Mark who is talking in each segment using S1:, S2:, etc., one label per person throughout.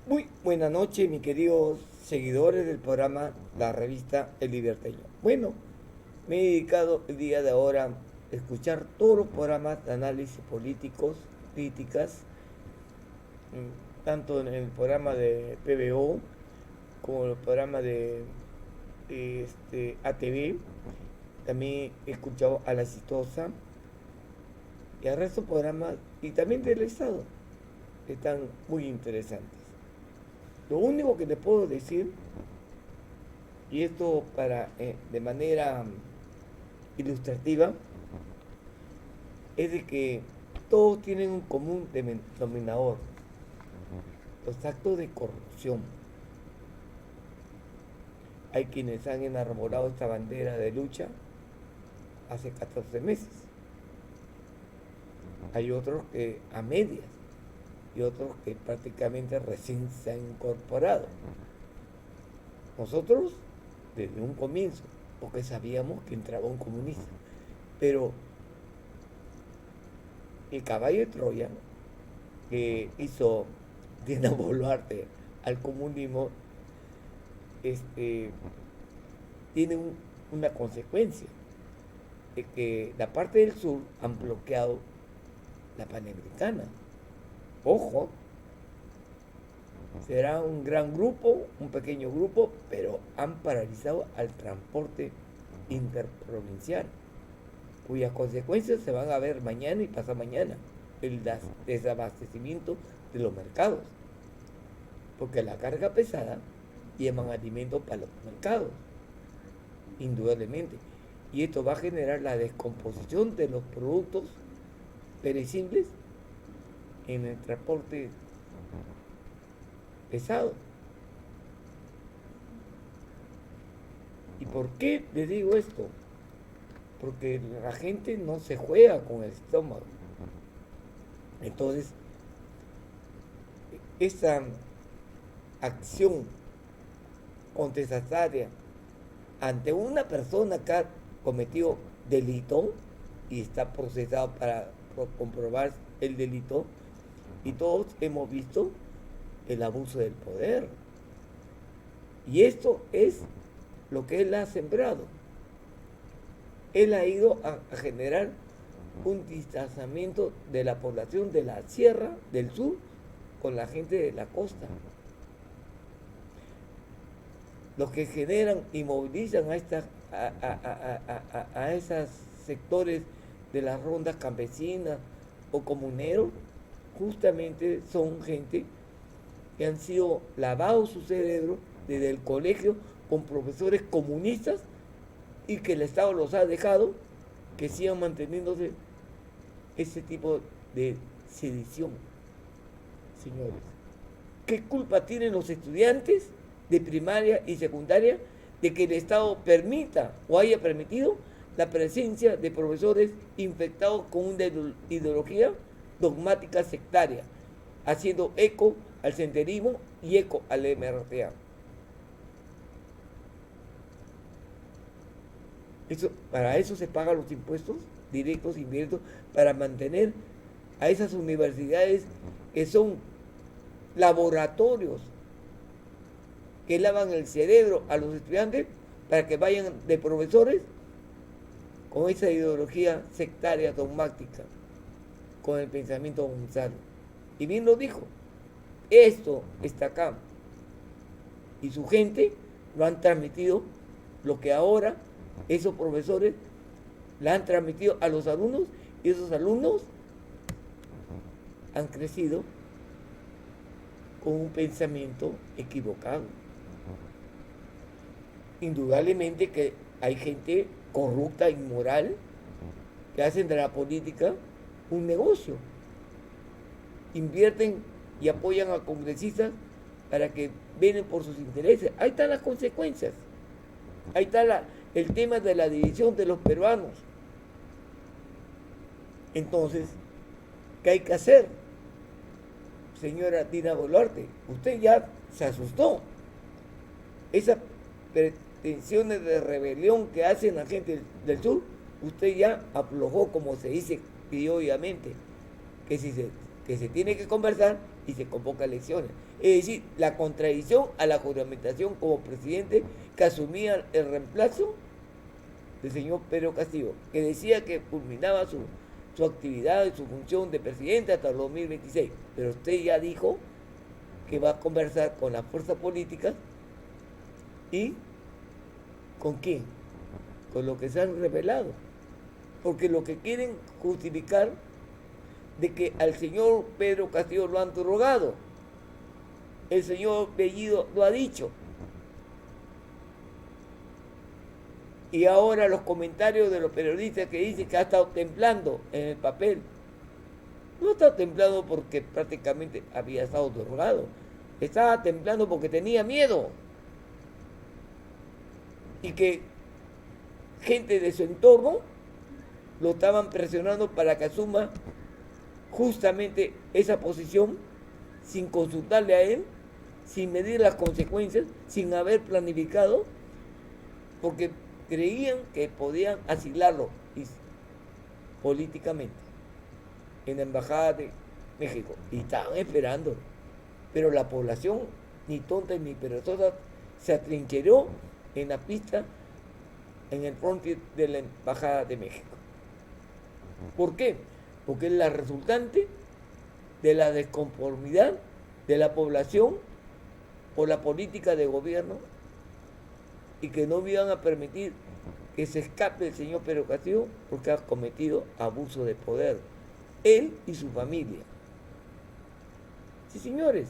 S1: Muy buena noche, mis queridos seguidores del programa La Revista El Liberteño. Bueno, me he dedicado el día de ahora a escuchar todos los programas de análisis políticos, críticas, tanto en el programa de PBO como en el programa de ATV. También he escuchado a La Exitosa y al resto de programas y también del Estado. Están muy interesantes. Lo único que te puedo decir, y esto para de manera ilustrativa, es de que todos tienen un común denominador: los actos de corrupción. Hay quienes han enarbolado esta bandera de lucha hace 14 meses. Hay otros que a medias y otros que prácticamente recién se han incorporado. Nosotros, desde un comienzo, porque sabíamos que entraba un comunista, pero el caballo de Troya que hizo Dina Boluarte al comunismo tiene una consecuencia, de que la parte del sur han bloqueado la Panamericana. Ojo, será un gran grupo, un pequeño grupo, pero han paralizado al transporte interprovincial, cuyas consecuencias se van a ver mañana y pasado mañana: el desabastecimiento de los mercados, porque la carga pesada llevan alimentos para los mercados, indudablemente, y esto va a generar la descomposición de los productos perecibles en el transporte pesado. ¿Y por qué les digo esto? Porque la gente no se juega con el estómago. Entonces, esta acción contestataria ante una persona que ha cometido delito y está procesado para comprobar el delito, y todos hemos visto el abuso del poder. Y esto es lo que él ha sembrado. Él ha ido a generar un distanciamiento de la población de la sierra del sur con la gente de la costa. Los que generan y movilizan a esos sectores de las rondas campesinas o comuneros, justamente son gente que han sido lavados su cerebro desde el colegio con profesores comunistas, y que el Estado los ha dejado que sigan manteniéndose ese tipo de sedición. Señores, ¿qué culpa tienen los estudiantes de primaria y secundaria de que el Estado permita o haya permitido la presencia de profesores infectados con una ideología dogmática sectaria, haciendo eco al senderismo y eco al MRTA? Para eso se pagan los impuestos directos e indirectos, para mantener a esas universidades que son laboratorios que lavan el cerebro a los estudiantes para que vayan de profesores con esa ideología sectaria dogmática, con el pensamiento Gonzalo. Y bien lo dijo, esto está acá. Y su gente lo han transmitido, lo que ahora esos profesores le han transmitido a los alumnos, y esos alumnos han crecido con un pensamiento equivocado. Indudablemente que hay gente corrupta, inmoral, que hacen de la política un negocio. Invierten y apoyan a congresistas para que venen por sus intereses. Ahí están las consecuencias. Ahí está el tema de la división de los peruanos. Entonces, ¿qué hay que hacer? Señora Dina Boluarte, usted ya se asustó. Esas pretensiones de rebelión que hacen la gente del sur, usted ya aflojó, como se dice criolladamente, que se tiene que conversar, y se convoca elecciones. Es decir, la contradicción a la juramentación como presidente que asumía el reemplazo del señor Pedro Castillo, que decía que culminaba su actividad y su función de presidente hasta el 2026. Pero usted ya dijo que va a conversar con las fuerzas políticas y ¿con quién? Con lo que se han revelado. Porque lo que quieren justificar de que al señor Pedro Castillo lo han drogado. El señor Bellido lo ha dicho. Y ahora los comentarios de los periodistas que dicen que ha estado temblando en el papel. No estaba temblando porque prácticamente había estado drogado. Estaba temblando porque tenía miedo. Y que gente de su entorno lo estaban presionando para que asuma justamente esa posición sin consultarle a él, sin medir las consecuencias, sin haber planificado, porque creían que podían asilarlo políticamente en la Embajada de México y estaban esperando. Pero la población, ni tonta ni perezosa, se atrincheró en la pista en el frontis de la Embajada de México. ¿Por qué? Porque es la resultante de la desconformidad de la población por la política de gobierno y que no iban a permitir que se escape el señor Pedro Castillo porque ha cometido abuso de poder, él y su familia. Sí, señores,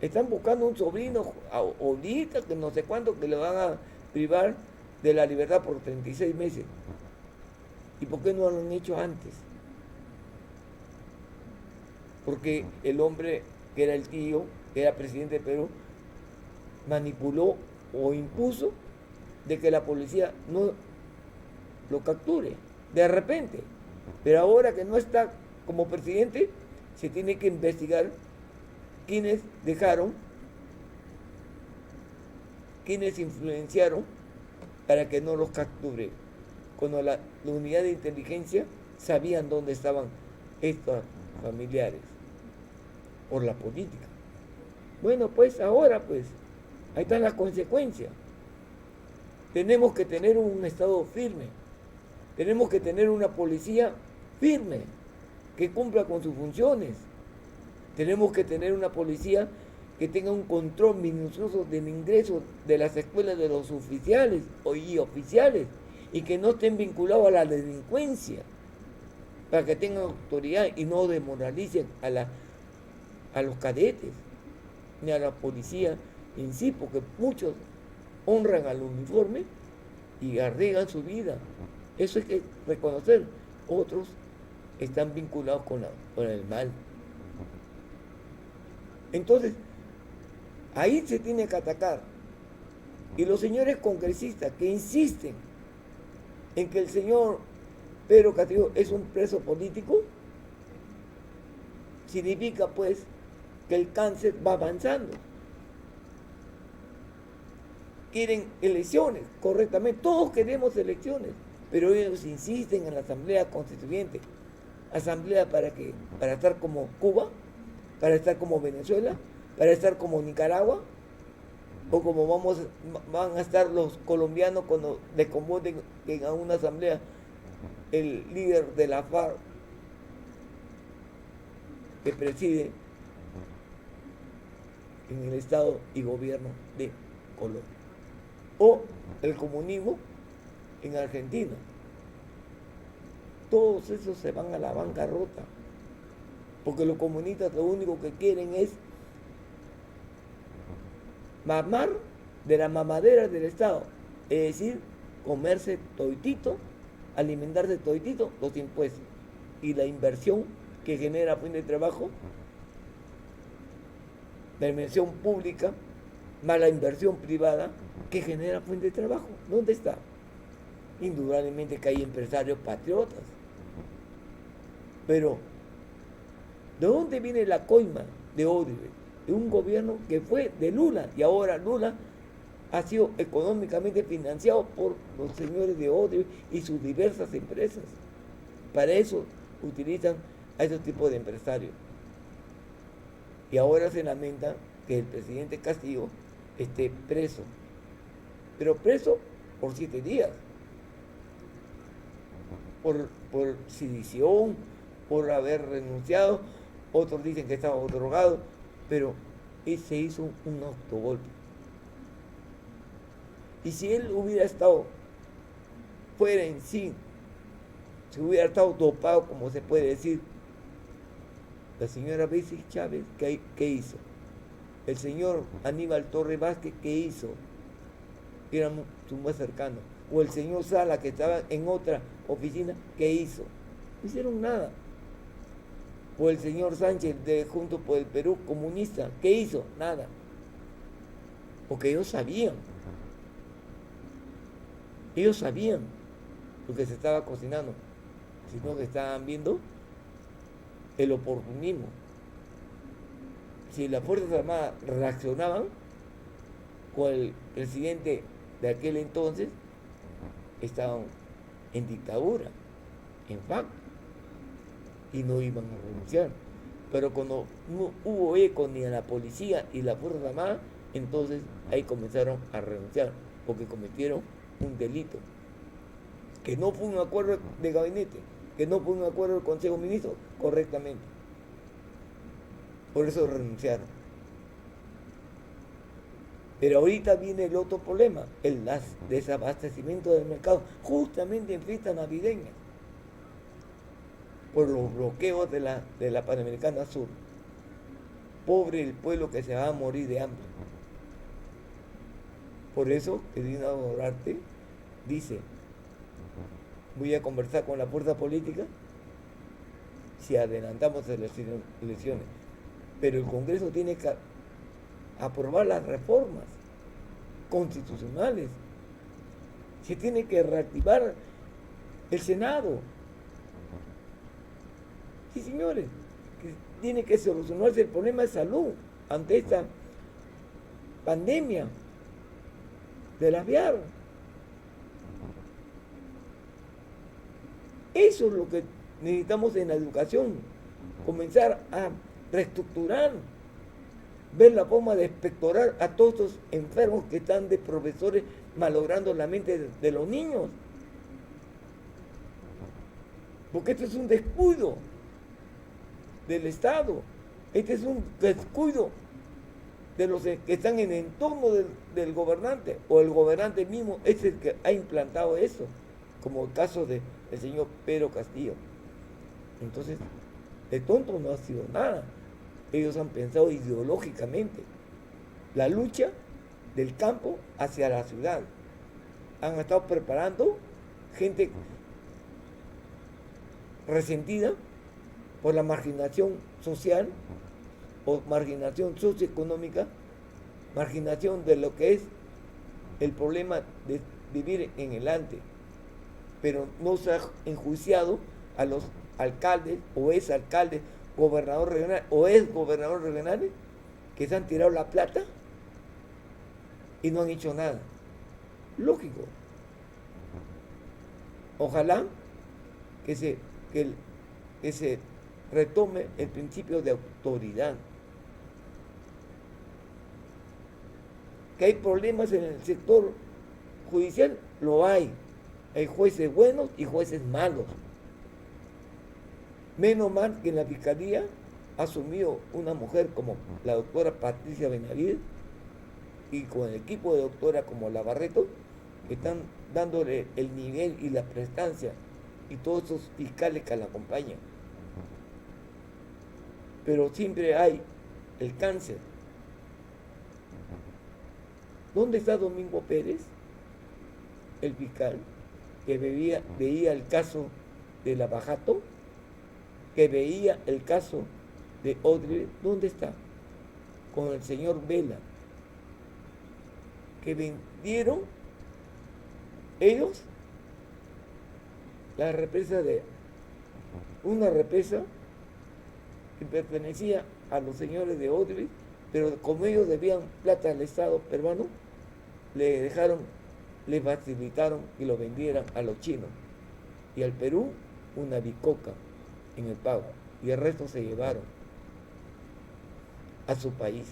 S1: están buscando un sobrino ahorita que no sé cuánto que le van a privar de la libertad por 36 meses. ¿Y por qué no lo han hecho antes? Porque el hombre que era el tío, que era presidente de Perú, manipuló o impuso de que la policía no lo capture de repente. Pero ahora que no está como presidente, se tiene que investigar quiénes dejaron, quiénes influenciaron para que no los capture. Cuando la unidad de inteligencia sabían dónde estaban estos familiares por la política. Bueno, pues ahora pues ahí están las consecuencias. Tenemos que tener un Estado firme, tenemos que tener una policía firme que cumpla con sus funciones, tenemos que tener una policía que tenga un control minucioso del ingreso de las escuelas de los oficiales y oficiales y que no estén vinculados a la delincuencia, para que tengan autoridad y no desmoralicen a los cadetes ni a la policía en sí, porque muchos honran al uniforme y arriesgan su vida. Eso hay que reconocer. Otros están vinculados con el mal. Entonces, ahí se tiene que atacar. Y los señores congresistas que insisten en que el señor Pedro Castillo es un preso político, significa pues que el cáncer va avanzando. Quieren elecciones, correctamente, todos queremos elecciones, pero ellos insisten en la Asamblea Constituyente. ¿Asamblea para qué? ¿Para estar como Cuba? ¿Para estar como Venezuela? ¿Para estar como Nicaragua? ¿O como van a estar los colombianos cuando les convoquen a una asamblea el líder de la FARC que preside en el Estado y gobierno de Colombia? O el comunismo en Argentina. Todos esos se van a la bancarrota, porque los comunistas lo único que quieren es mamar de la mamadera del Estado, es decir, comerse toditito, alimentarse toditito los impuestos y la inversión que genera fuente de trabajo, la inversión pública más la inversión privada que genera fuente de trabajo. ¿Dónde está? Indudablemente que hay empresarios patriotas, pero ¿de dónde viene la coima de Odebrecht? De un gobierno que fue de Lula, y ahora Lula ha sido económicamente financiado por los señores de Odebrecht y sus diversas empresas. Para eso utilizan a esos tipos de empresarios. Y ahora se lamenta que el presidente Castillo esté preso, pero preso por 7 días, por sedición, por haber renunciado. Otros dicen que estaba drogado, pero él se hizo un autogolpe. Y si él hubiera estado fuera en sí, si hubiera estado dopado, como se puede decir, la señora Betsy Chávez, ¿qué hizo? El señor Aníbal Torre Vázquez, ¿qué hizo? Era su más cercano. O el señor Sala, que estaba en otra oficina, ¿qué hizo? No hicieron nada. O el señor Sánchez de Juntos por el Perú, comunista, ¿qué hizo? Nada. Porque ellos sabían lo que se estaba cocinando, sino que estaban viendo el oportunismo. Si las Fuerzas Armadas reaccionaban, con el presidente de aquel entonces estaban en dictadura, en FARC, y no iban a renunciar. Pero cuando no hubo eco ni a la policía y las Fuerzas Armadas, entonces ahí comenzaron a renunciar, porque cometieron un delito, que no fue un acuerdo de gabinete, que no fue un acuerdo del Consejo de Ministros correctamente. Por eso renunciaron. Pero ahorita viene el otro problema, el desabastecimiento del mercado, justamente en fiestas navideñas, por los bloqueos de la Panamericana Sur. Pobre el pueblo que se va a morir de hambre. Por eso, Dina Boluarte dice: voy a conversar con la fuerza política si adelantamos elecciones. Pero el Congreso tiene que aprobar las reformas constitucionales. Se tiene que reactivar el Senado. Sí, señores, que tiene que solucionarse el problema de salud ante esta pandemia del aviar. Eso es lo que necesitamos en la educación, comenzar a reestructurar, ver la forma de expectorar a todos estos enfermos que están de profesores malogrando la mente de los niños. Porque esto es un descuido del Estado, este es un descuido de los que están en el entorno del gobernante, o el gobernante mismo es el que ha implantado eso, como el caso del señor Pedro Castillo. Entonces, de tonto no ha sido nada. Ellos han pensado ideológicamente la lucha del campo hacia la ciudad. Han estado preparando gente resentida por la marginación social o marginación socioeconómica, marginación de lo que es el problema de vivir en el ante. Pero no se ha enjuiciado a los alcaldes o exalcaldes, gobernador regional o ex gobernador regionales que se han tirado la plata y no han hecho nada. Lógico. Ojalá que se retome el principio de autoridad. Que hay problemas en el sector judicial, lo hay. Hay jueces buenos y jueces malos. Menos mal que en la Fiscalía ha asumido una mujer como la doctora Patricia Benavides y con el equipo de doctora como la Barreto, que están dándole el nivel y la prestancia, y todos esos fiscales que la acompañan. Pero siempre hay el cáncer. ¿Dónde está Domingo Pérez, el fiscal, que veía el caso de Lavajato, que veía el caso de Odebrecht? ¿Dónde está? Con el señor Vela, que vendieron ellos la represa una represa que pertenecía a los señores de Odebrecht, pero como ellos debían plata al Estado peruano, le facilitaron que lo vendieran a los chinos, y al Perú una bicoca en el pago, y el resto se llevaron. a su país.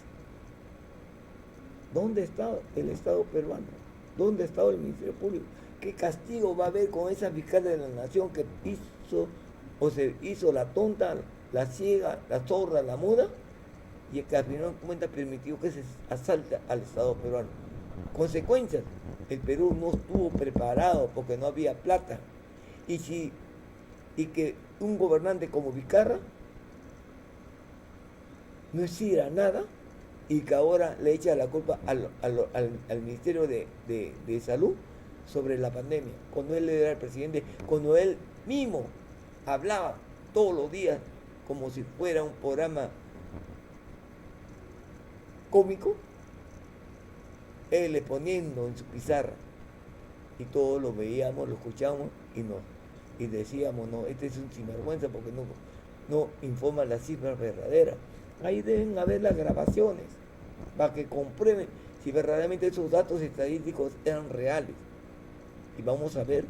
S1: ¿Dónde está el Estado peruano? ¿Dónde ha estado el Ministerio Público? ¿Qué castigo va a haber con esa fiscal de la nación que hizo o se hizo la tonta, la ciega, la zorra, la muda, y que al final de cuentas permitió que se asalte al Estado peruano? Consecuencias: el Perú no estuvo preparado porque no había plata. Y que un gobernante como Vizcarra no hiciera nada y que ahora le echa la culpa al Ministerio de Salud sobre la pandemia, cuando él era el presidente, cuando él mismo hablaba todos los días como si fuera un programa cómico, él le poniendo en su pizarra, y todos lo veíamos, lo escuchábamos y decíamos, no, este es un sinvergüenza porque no informa las cifras verdaderas. Ahí deben haber las grabaciones para que comprueben si verdaderamente esos datos estadísticos eran reales. Y vamos a ver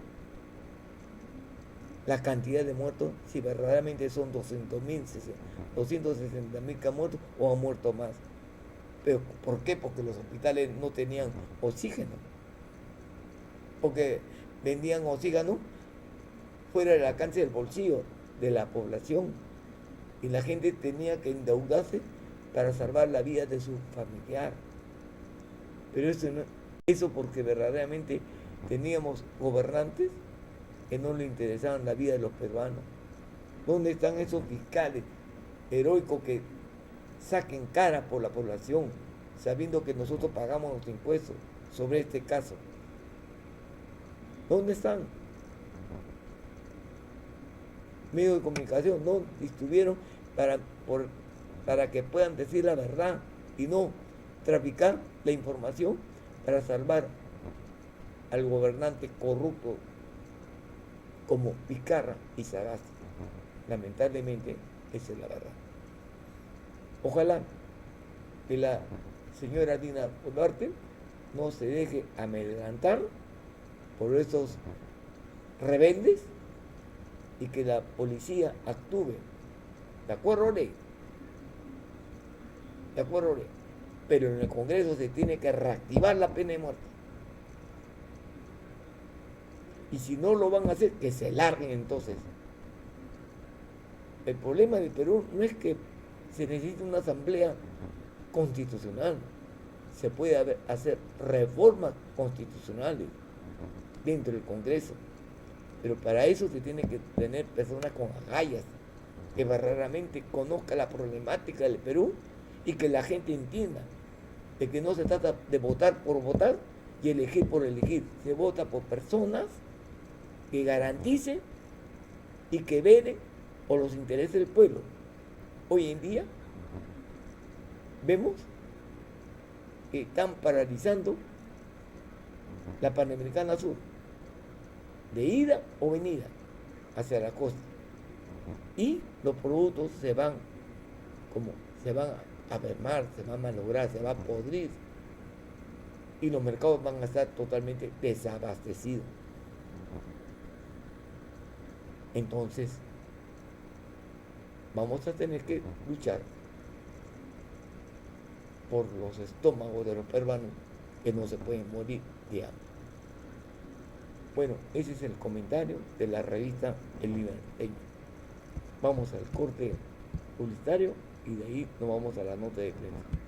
S1: la cantidad de muertos, si verdaderamente son 200.000, 260.000 que han muerto o han muerto más. ¿Pero por qué? Porque los hospitales no tenían oxígeno. Porque vendían oxígeno fuera del alcance del bolsillo de la población. Y la gente tenía que endeudarse para salvar la vida de su familiar. Pero eso porque verdaderamente teníamos gobernantes que no le interesaban la vida de los peruanos. ¿Dónde están esos fiscales heroicos que saquen cara por la población, sabiendo que nosotros pagamos los impuestos sobre este caso? ¿Dónde están? Medios de comunicación no estuvieron para que puedan decir la verdad y no traficar la información para salvar al gobernante corrupto como Vizcarra y Sagasti. Lamentablemente, esa es la verdad. Ojalá que la señora Dina Boluarte no se deje amedrentar por estos rebeldes y que la policía actúe de acuerdo a ley. De acuerdo a ley. Pero en el Congreso se tiene que reactivar la pena de muerte. Y si no lo van a hacer, que se larguen entonces. El problema del Perú no es que se necesite una asamblea constitucional. Se puede hacer reformas constitucionales dentro del Congreso. Pero para eso se tiene que tener personas con agallas, que verdaderamente conozcan la problemática del Perú y que la gente entienda de que no se trata de votar por votar y elegir por elegir. Se vota por personas que garanticen y que velen por los intereses del pueblo. Hoy en día vemos que están paralizando la Panamericana Sur, de ida o venida hacia la costa, y los productos se van a mermar, se van a malograr, se van a podrir, y los mercados van a estar totalmente desabastecidos. Entonces vamos a tener que luchar por los estómagos de los peruanos, que no se pueden morir de hambre. Bueno, ese es el comentario de la revista El Liberteño. Vamos al corte publicitario y de ahí nos vamos a la nota de prensa.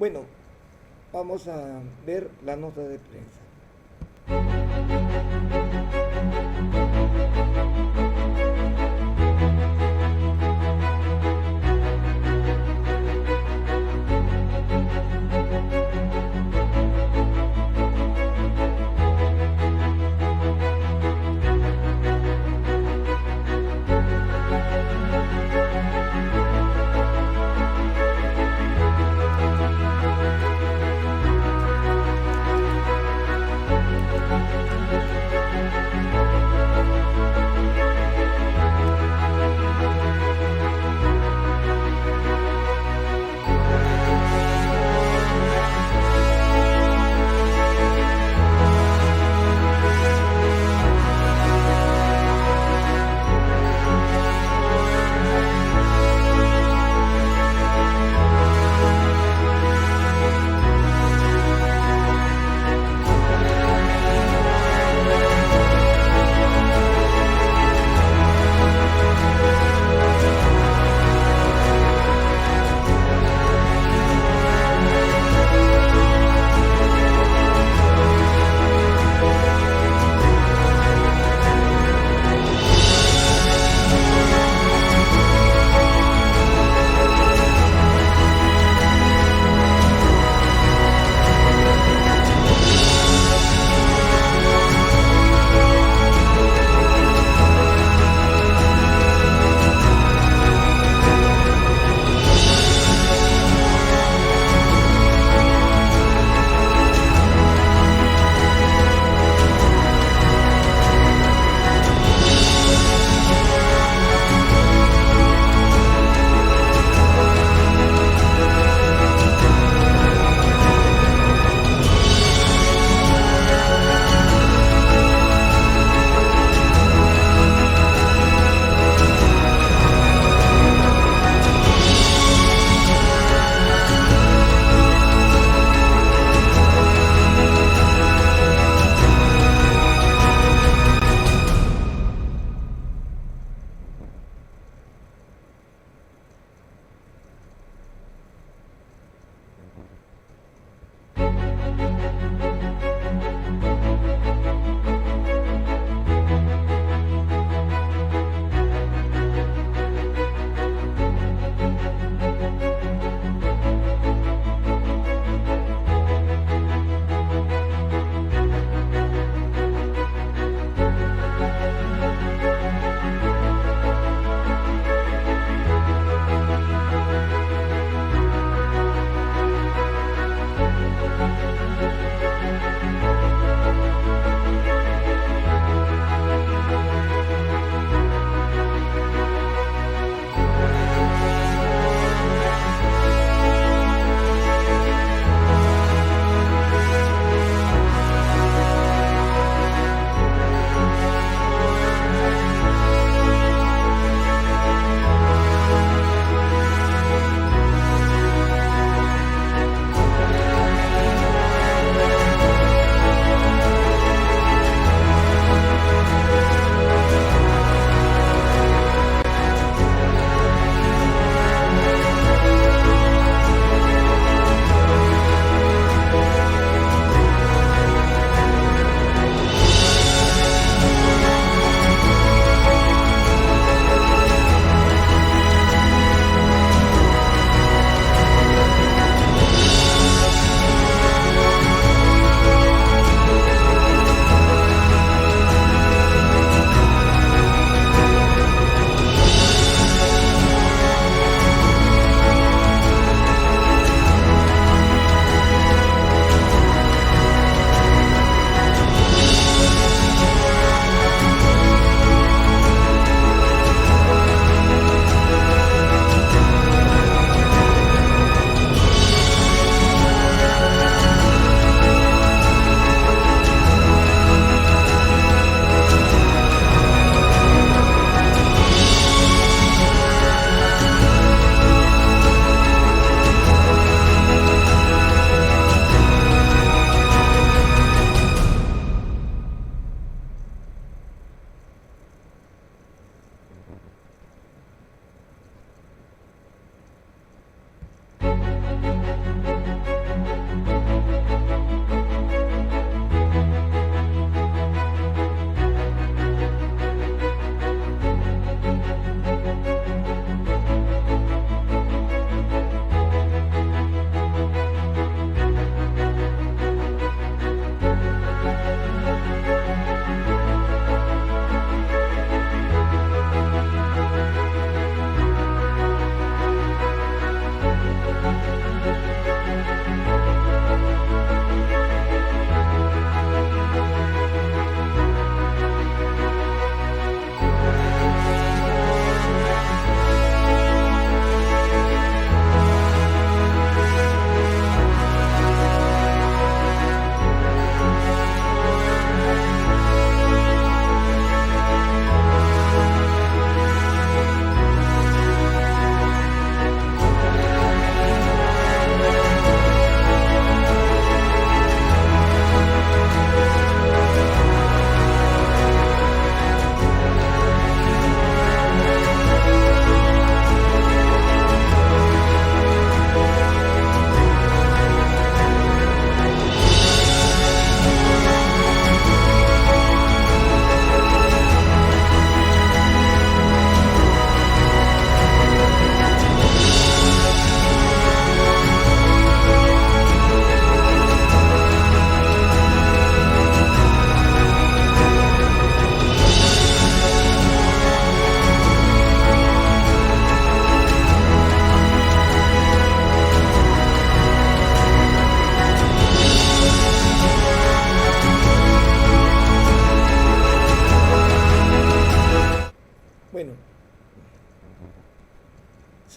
S1: Bueno, vamos a ver la nota de prensa.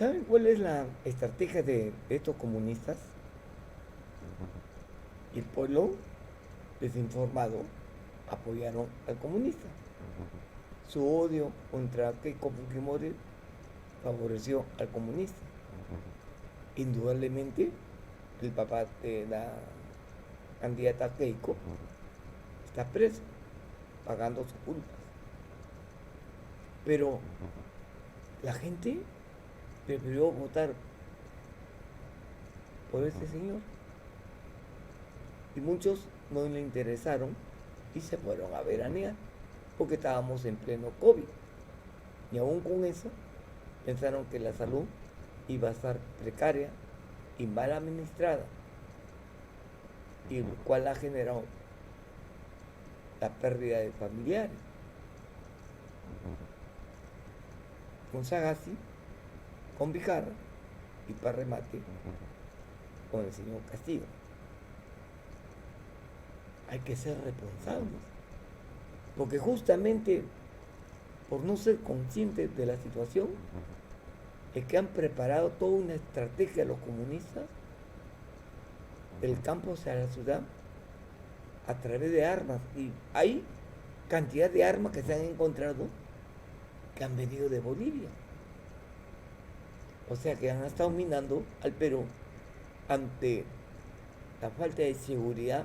S1: ¿Saben cuál es la estrategia de estos comunistas? Y el pueblo desinformado apoyaron al comunista. Su odio contra Keiko Fujimori favoreció al comunista. Indudablemente, el papá de la candidata Keiko está preso, pagando sus culpas. Pero la gente prefirió votar por este señor. Y muchos no le interesaron y se fueron a veranear, porque estábamos en pleno COVID. Y aún con eso, pensaron que la salud iba a estar precaria y mal administrada, y lo cual ha generado la pérdida de familiares. Con Sagasti, con Vizcarra y para remate con el señor Castillo. Hay que ser responsables, porque justamente por no ser conscientes de la situación es que han preparado toda una estrategia los comunistas del campo hacia la ciudad a través de armas, y hay cantidad de armas que se han encontrado que han venido de Bolivia, o sea que han estado minando al Perú ante la falta de seguridad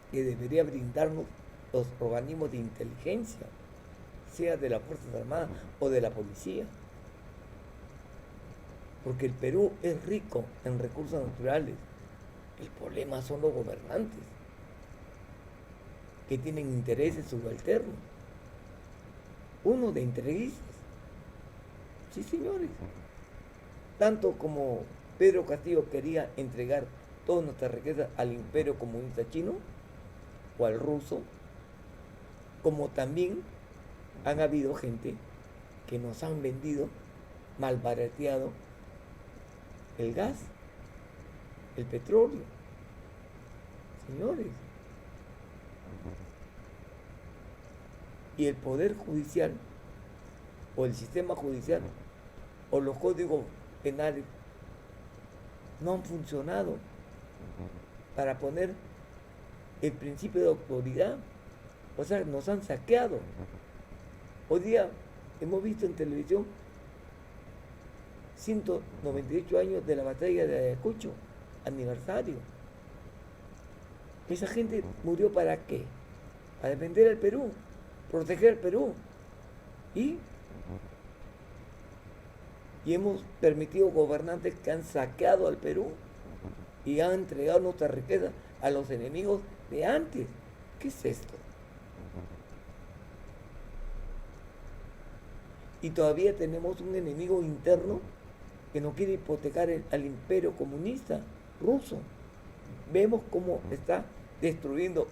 S1: que debería brindarnos los organismos de inteligencia, sea de las Fuerzas Armadas o de la policía. Porque el Perú es rico en recursos naturales. El problema son los gobernantes, que tienen intereses subalternos. Uno de entreguistas. Sí, señores. Tanto como Pedro Castillo quería entregar toda nuestra riqueza al imperio comunista chino o al ruso, como también han habido gente que nos han vendido, malbarateado el gas, el petróleo. Señores. Y el poder judicial, o el sistema judicial, o los códigos penales no han funcionado para poner el principio de autoridad. O sea, nos han saqueado. Hoy día hemos visto en televisión 198 años de la batalla de Ayacucho, aniversario. Esa gente murió ¿para qué? Para defender al Perú, proteger al Perú. Y hemos permitido gobernantes que han saqueado al Perú y han entregado nuestra riqueza a los enemigos de antes. ¿Qué es esto? Y todavía tenemos un enemigo interno que no quiere hipotecar al imperio comunista ruso. Vemos cómo está destruyendo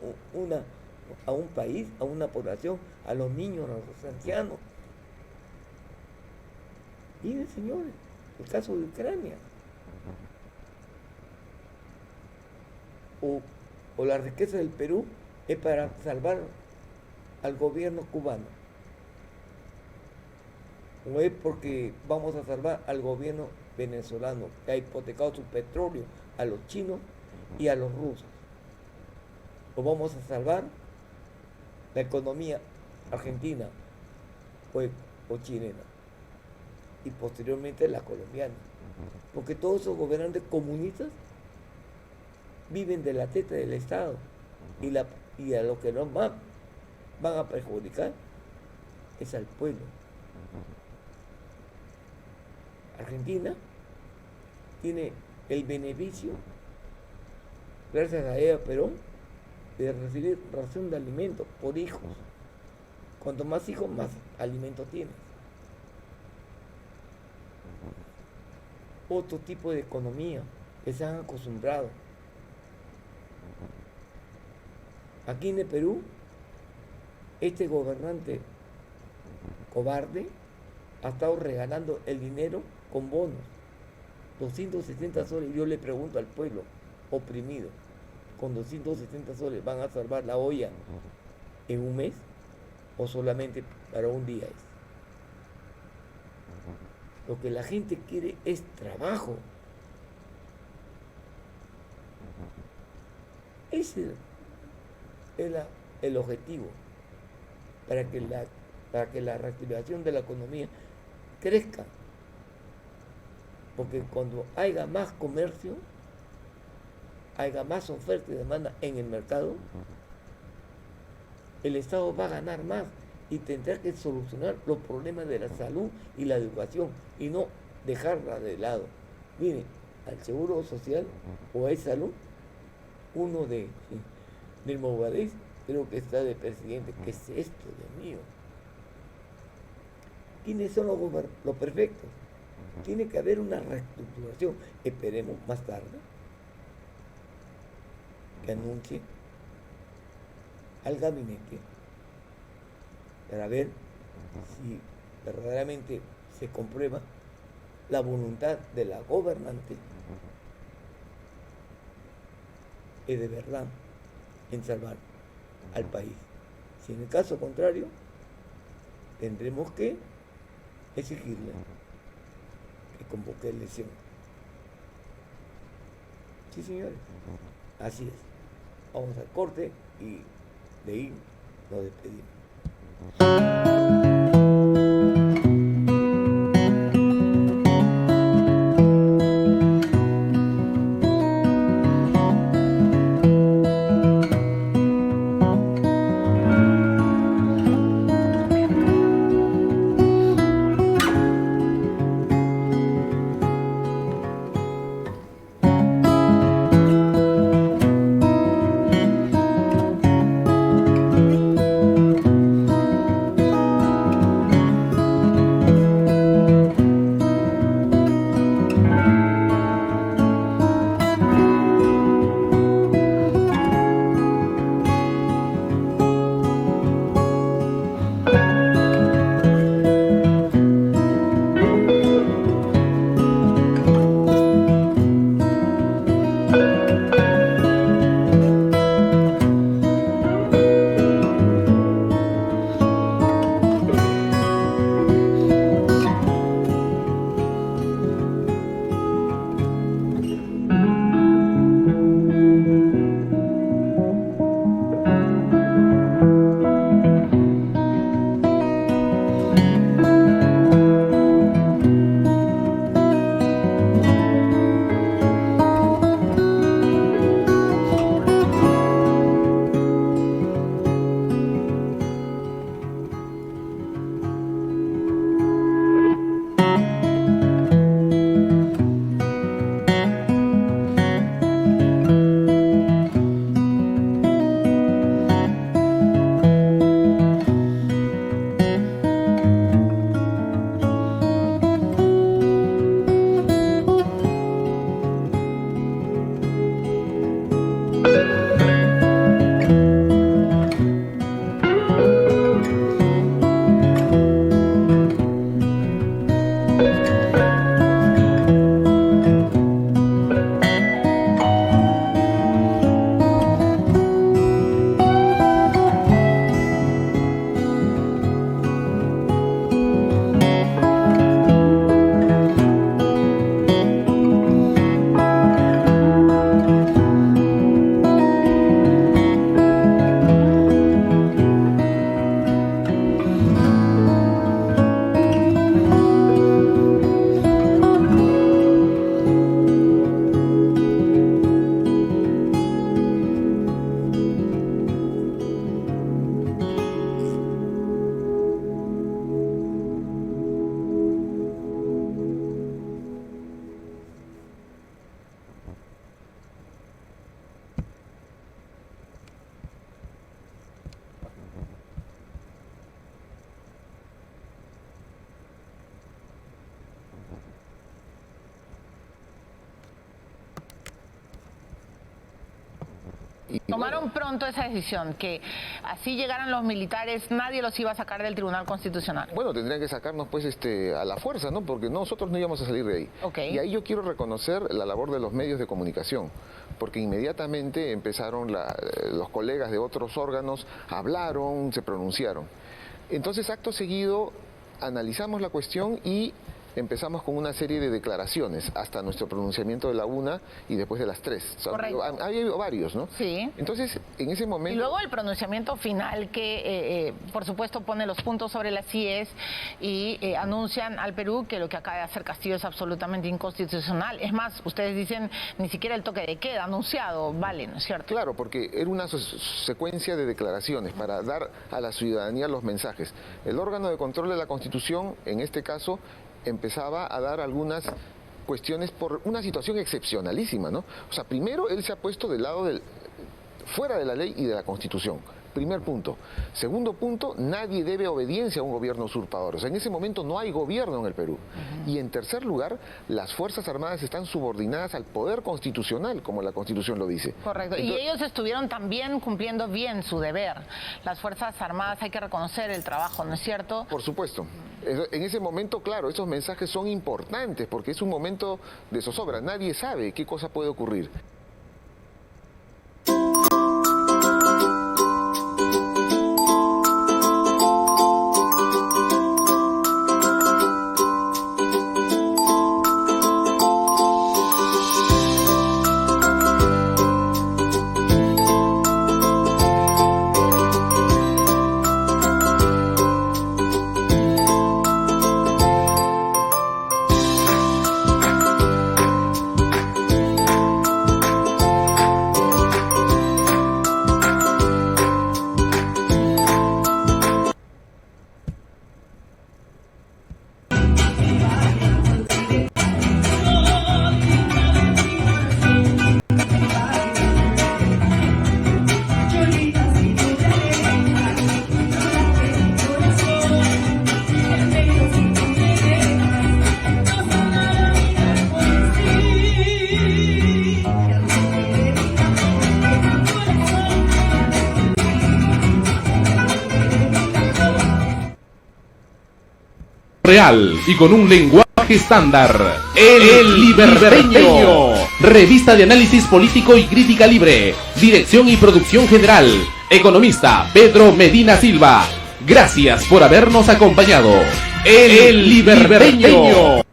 S1: a un país, a una población, a los niños, a los ancianos. Miren, señores, el caso de Ucrania. O la riqueza del Perú es para salvar al gobierno cubano, o es porque vamos a salvar al gobierno venezolano, que ha hipotecado su petróleo a los chinos y a los rusos, o vamos a salvar la economía argentina o chilena, y posteriormente la colombiana, porque todos esos gobernantes comunistas viven de la teta del Estado, y a lo que no más van a perjudicar es al pueblo. Argentina tiene el beneficio, gracias a Eva Perón, de recibir ración de alimentos por hijos. Cuanto más hijos, más alimento tienes. Otro tipo de economía que se han acostumbrado. Aquí en el Perú, este gobernante cobarde ha estado regalando el dinero con bonos, 270 soles. Yo le pregunto al pueblo oprimido, ¿con 270 soles van a salvar la olla en un mes o solamente para un día? Lo que la gente quiere es trabajo. Ese es el objetivo para que la reactivación de la economía crezca. Porque cuando haya más comercio, haya más oferta y demanda en el mercado, el Estado va a ganar más y tendrá que solucionar los problemas de la salud y la educación y no dejarla de lado. Miren, al Seguro Social o a salud, uno del Movadez creo que está de presidente. ¿Qué es esto, Dios mío? ¿Quiénes son los perfectos? Tiene que haber una reestructuración. Esperemos más tarde que anuncie al gabinete para ver si verdaderamente se comprueba la voluntad de la gobernante es de verdad en salvar al país. Si en el caso contrario, tendremos que exigirle que convoque elección. Sí, señores, así es. Vamos al corte y de ahí nos despedimos.
S2: Tomaron pronto esa decisión, que así llegaran los militares, nadie los iba a sacar del Tribunal Constitucional.
S3: Bueno, tendrían que sacarnos pues a la fuerza, ¿no? Porque nosotros no íbamos a salir de ahí.
S2: Okay.
S3: Y ahí yo quiero reconocer la labor de los medios de comunicación, porque inmediatamente empezaron los colegas de otros órganos, hablaron, se pronunciaron. Entonces, acto seguido, analizamos la cuestión y empezamos con una serie de declaraciones hasta nuestro pronunciamiento de la 1 y después de las 3. O sea,
S2: Correcto.
S3: había varios, ¿no?
S2: Sí.
S3: Entonces, en ese momento...
S2: Y luego el pronunciamiento final que, por supuesto, pone los puntos sobre las IES y anuncian al Perú que lo que acaba de hacer Castillo es absolutamente inconstitucional. Es más, ustedes dicen ni siquiera el toque de queda anunciado vale, ¿no es cierto?
S3: Claro, porque era una secuencia de declaraciones para dar a la ciudadanía los mensajes. El órgano de control de la Constitución, en este caso, empezaba a dar algunas cuestiones por una situación excepcionalísima, ¿no? O sea, primero él se ha puesto del lado fuera de la ley y de la Constitución. Primer punto. Segundo punto, nadie debe obediencia a un gobierno usurpador. O sea, en ese momento no hay gobierno en el Perú. Y en tercer lugar, las Fuerzas Armadas están subordinadas al poder constitucional, como la Constitución lo dice.
S2: Correcto.
S3: Entonces,
S2: y ellos estuvieron también cumpliendo bien su deber. Las Fuerzas Armadas, hay que reconocer el trabajo, ¿no es cierto?
S3: por supuesto. En ese momento, claro, esos mensajes son importantes porque es un momento de zozobra. Nadie sabe qué cosa puede ocurrir.
S4: Real y con un lenguaje estándar. El Liberteño. Revista de análisis político y crítica libre. Dirección y producción general. Economista Pedro Medina Silva. Gracias por habernos acompañado. El Liberteño.